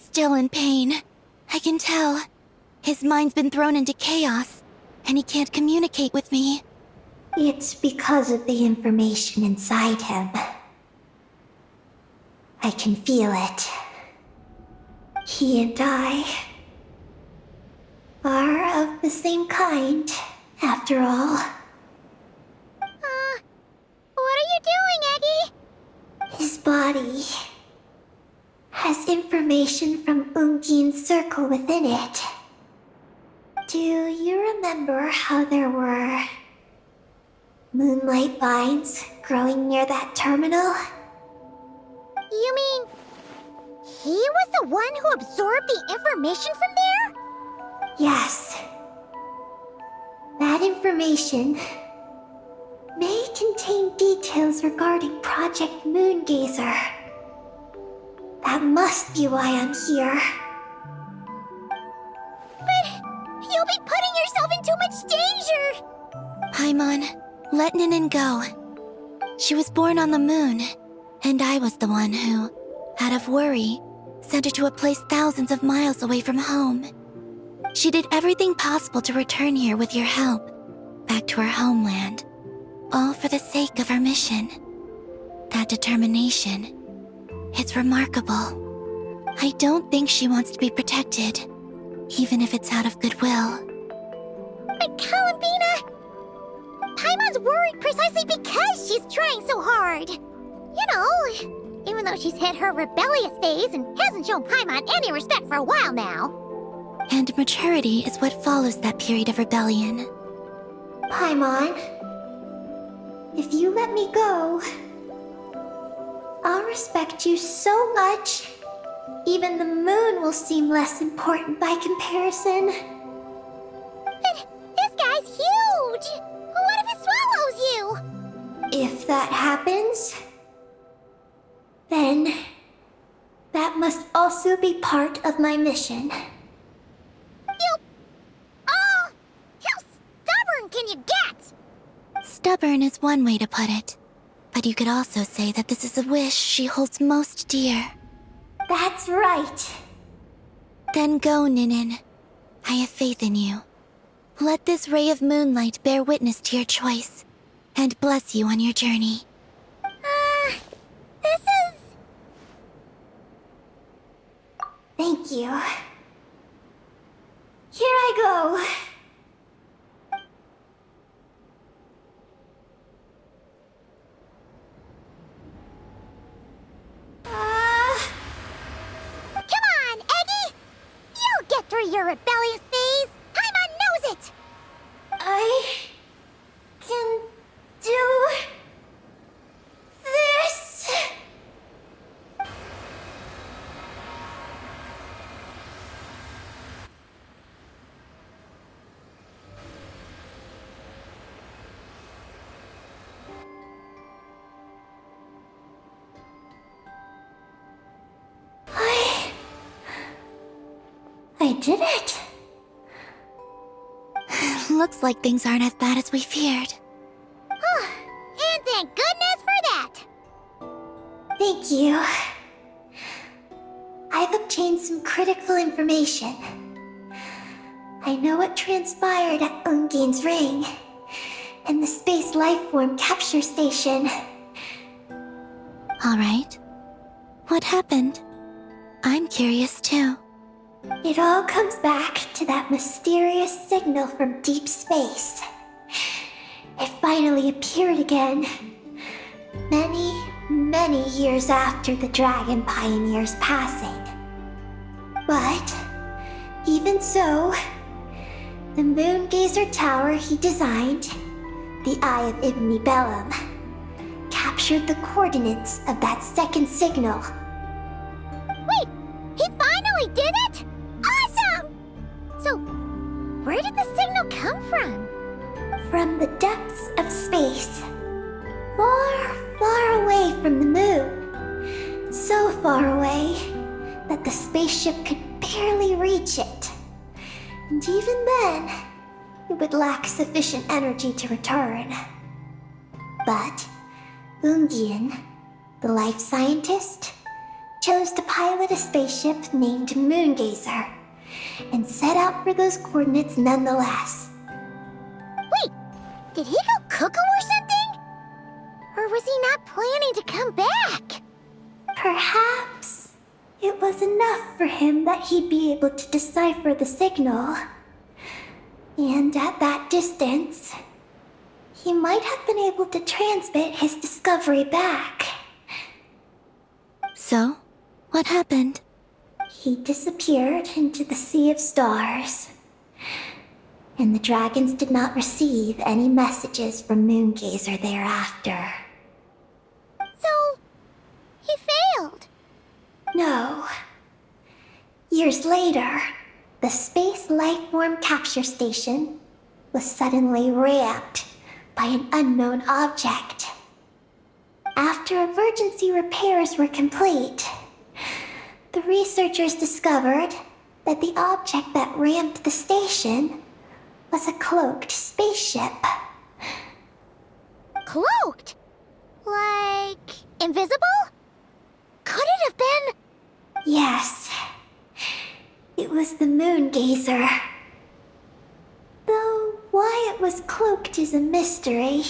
still in pain. I can tell. His mind's been thrown into chaos, and he can't communicate with me. It's because of the information inside him. I can feel it. He and I are of the same kind, after all. What are you doing, Eggy? His body has information from Ungin's circle within it. Do you remember how there were moonlight vines growing near that terminal? You mean he was the one who absorbed the information from there? Yes. That information may contain details regarding Project Moongazer. That must be why I'm here. But you'll be putting yourself in too much danger! Paimon, let Ninin go. She was born on the moon, and I was the one who, out of worry, sent her to a place thousands of miles away from home. She did everything possible to return here with your help, back to her homeland, all for the sake of her mission. That determination, it's remarkable. I don't think she wants to be protected, even if it's out of goodwill. But Columbina, Paimon's worried precisely because she's trying so hard. You know, even though she's hit her rebellious phase and hasn't shown Paimon any respect for a while now. And maturity is what follows that period of rebellion. Paimon, if you let me go, I'll respect you so much, even the moon will seem less important by comparison. But this guy's huge! What if it swallows you? If that happens, then that must also be part of my mission. How stubborn can you get? Stubborn is one way to put it, but you could also say that this is a wish she holds most dear. That's right. Then go, Ninin. I have faith in you. Let this ray of moonlight bear witness to your choice, and bless you on your journey. This is... Thank you. Here I go. Come on, Eggy! You'll get through your rebellious phase! Paimon knows it! I can do this. I did it. Looks like things aren't as bad as we feared. And thank goodness for that! Thank you. I've obtained some critical information. I know what transpired at Ungin's ring and the space lifeform capture station. All right. What happened? I'm curious too. It all comes back to that mysterious signal from deep space. It finally appeared again. Many years after the Dragon Pioneer's passing. But, even so, the Moongazer Tower he designed, the Eye of Ibn Bellum, captured the coordinates of that second signal. Wait! He finally did it?! Awesome! So, where did the signal come from? From the depths of space. Far away from the moon. So far away that the spaceship could barely reach it. And even then, it would lack sufficient energy to return. But Ungin, the life scientist, chose to pilot a spaceship named Moongazer and set out for those coordinates nonetheless. Wait, did he go cuckoo or something? Or was he not planning to come back? Perhaps it was enough for him that he'd be able to decipher the signal. And at that distance, he might have been able to transmit his discovery back. So, what happened? He disappeared into the sea of stars. And the dragons did not receive any messages from Moongazer thereafter. So, he failed. No. Years later, the Space Lifeform Capture Station was suddenly ramped by an unknown object. After emergency repairs were complete, the researchers discovered that the object that ramped the station was a cloaked spaceship. Cloaked? Like, invisible? Could it have been? Yes. It was the Moongazer. Though why it was cloaked is a mystery.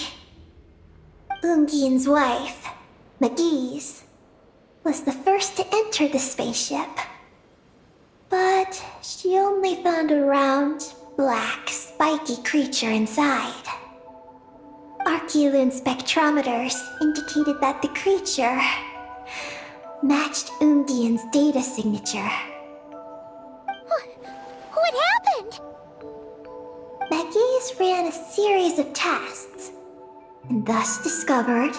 Ungian's wife, Magis, was the first to enter the spaceship. But she only found a round, black, spiky creature inside. Archeloon spectrometers indicated that the creature matched Ungian's data signature. What happened? Magis ran a series of tests, and thus discovered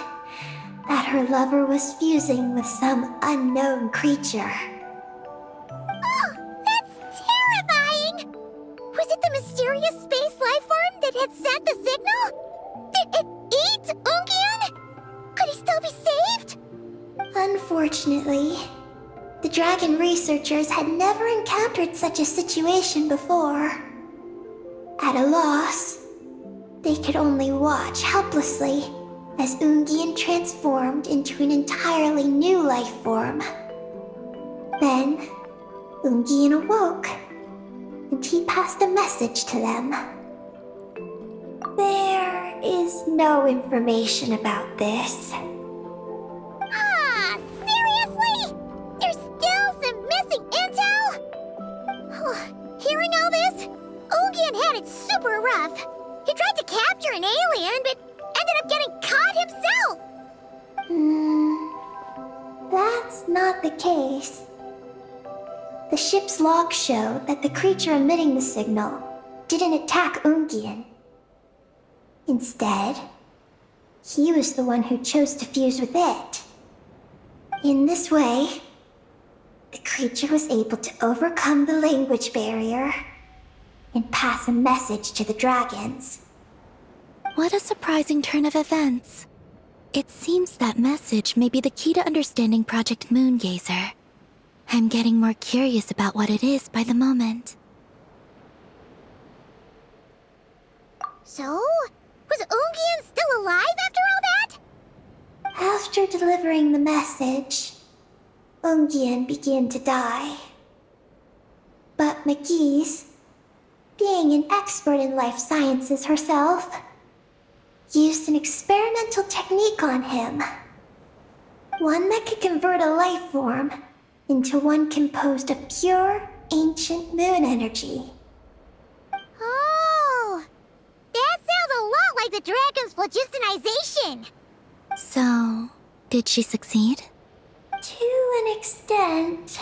that her lover was fusing with some unknown creature. Oh, that's terrifying! Was it the mysterious space life form that had sent the signal? Did it eat Ungian? Could he still be saved? Unfortunately, the dragon researchers had never encountered such a situation before. At a loss, they could only watch helplessly as Ungian transformed into an entirely new life form. Then, Ungian awoke, and he passed a message to them. There is no information about this. Ah, seriously? There's still some missing intel? Hearing all this, Ungian had it super rough. He tried to capture an alien, but ended up getting caught himself. That's not the case. The ship's logs show that the creature emitting the signal didn't attack Ungian. Instead, he was the one who chose to fuse with it. In this way, the creature was able to overcome the language barrier and pass a message to the dragons. What a surprising turn of events. It seems that message may be the key to understanding Project Moongazer. I'm getting more curious about what it is by the moment. So, was Ungian still alive after all that? After delivering the message, Ungian began to die. But Magis, being an expert in life sciences herself, used an experimental technique on him. One that could convert a life form into one composed of pure, ancient moon energy. Oh, that sounds a lot like the dragon's phlogistonization. So, did she succeed? To an extent.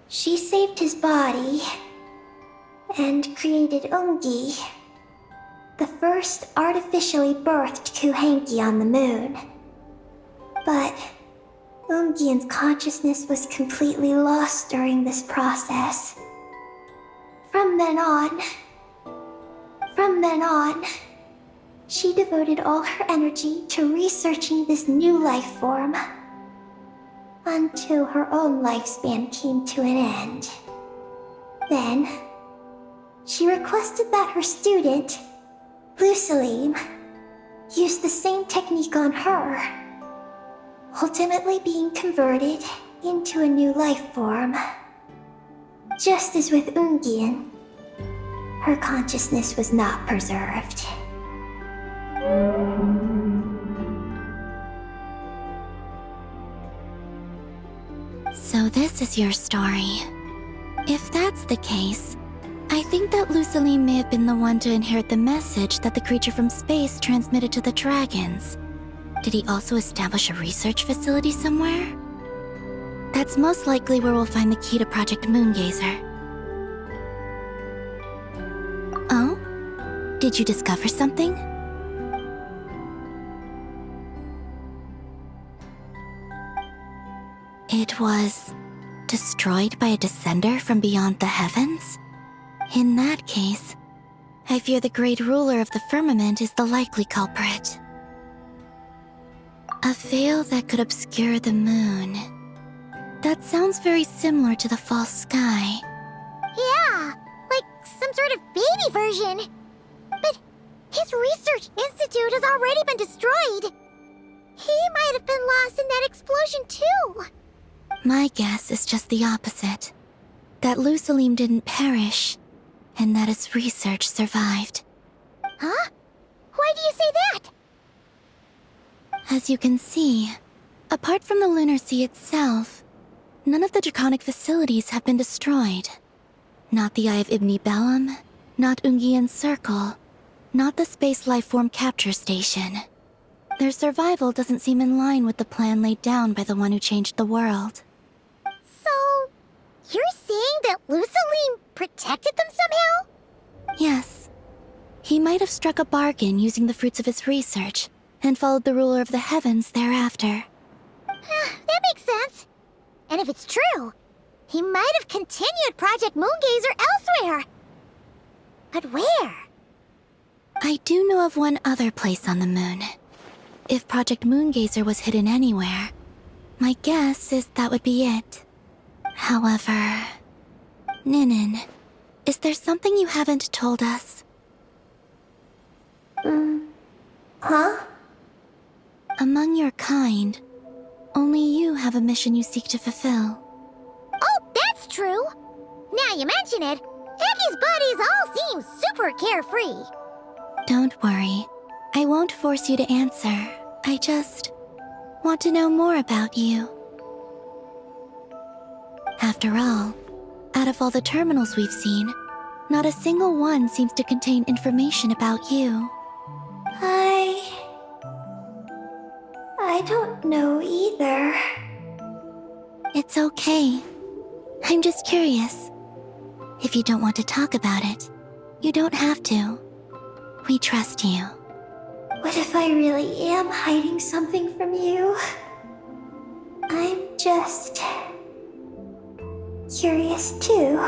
She saved his body and created Ungi, the first artificially birthed Kuhanki on the moon. But Ungian's consciousness was completely lost during this process. From then on, she devoted all her energy to researching this new life form, until her own lifespan came to an end. Then, she requested that her student, Lucilim, use the same technique on her, ultimately being converted into a new life form. Just as with Ungian, her consciousness was not preserved. So this is your story. If that's the case, I think that Lusaline may have been the one to inherit the message that the creature from space transmitted to the dragons. Did he also establish a research facility somewhere? That's most likely where we'll find the key to Project Moongazer. Oh? Did you discover something? It was destroyed by a descender from beyond the heavens? In that case, I fear the great ruler of the firmament is the likely culprit. A veil that could obscure the moon. That sounds very similar to the false sky. Yeah, like some sort of baby version. But his research institute has already been destroyed. He might have been lost in that explosion too. My guess is just the opposite. That Lusaline didn't perish, and that his research survived. Huh? Why do you say that? As you can see, apart from the Lunar Sea itself, none of the draconic facilities have been destroyed. Not the Eye of Ibni Bellum, not Ungian's Circle, not the Space Lifeform Capture Station. Their survival doesn't seem in line with the plan laid down by the one who changed the world. So, you're saying that Lusaline protected them somehow? Yes. He might have struck a bargain using the fruits of his research, and followed the ruler of the heavens thereafter. That makes sense. And if it's true, he might have continued Project Moongazer elsewhere. But where? I do know of one other place on the moon. If Project Moongazer was hidden anywhere, my guess is that would be it. However... Ninin, is there something you haven't told us? Huh? Among your kind, only you have a mission you seek to fulfill. Oh, that's true. Now you mention it, Eggy's buddies all seem super carefree. Don't worry. I won't force you to answer. I just want to know more about you. After all, out of all the terminals we've seen, not a single one seems to contain information about you. I don't know either. It's okay. I'm just curious. If you don't want to talk about it, you don't have to. We trust you. What if I really am hiding something from you? I'm just... curious too.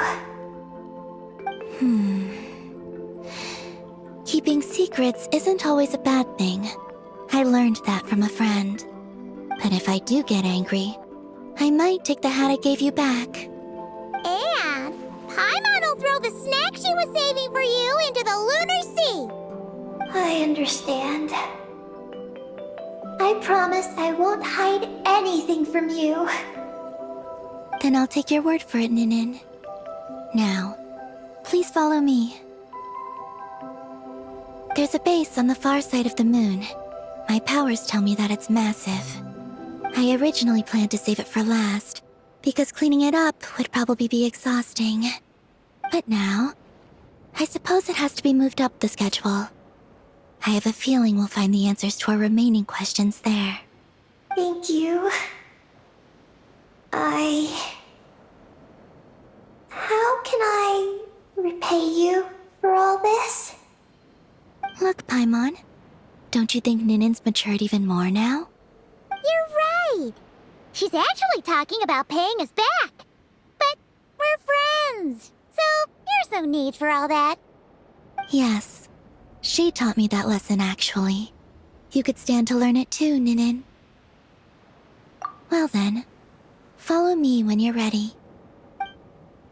Keeping secrets isn't always a bad thing. I learned that from a friend. But if I do get angry, I might take the hat I gave you back. And Paimon will throw the snack she was saving for you into the Lunar Sea. I understand. I promise I won't hide anything from you. Then I'll take your word for it, Ninin. Now, please follow me. There's a base on the far side of the moon. My powers tell me that it's massive. I originally planned to save it for last, because cleaning it up would probably be exhausting. But now, I suppose it has to be moved up the schedule. I have a feeling we'll find the answers to our remaining questions there. Thank you. How can I repay you for all this? Look, Paimon. Don't you think Ninin's matured even more now? You're right. She's actually talking about paying us back. But we're friends, so there's no need for all that. Yes. She taught me that lesson, actually. You could stand to learn it too, Ninin. Well then, follow me when you're ready.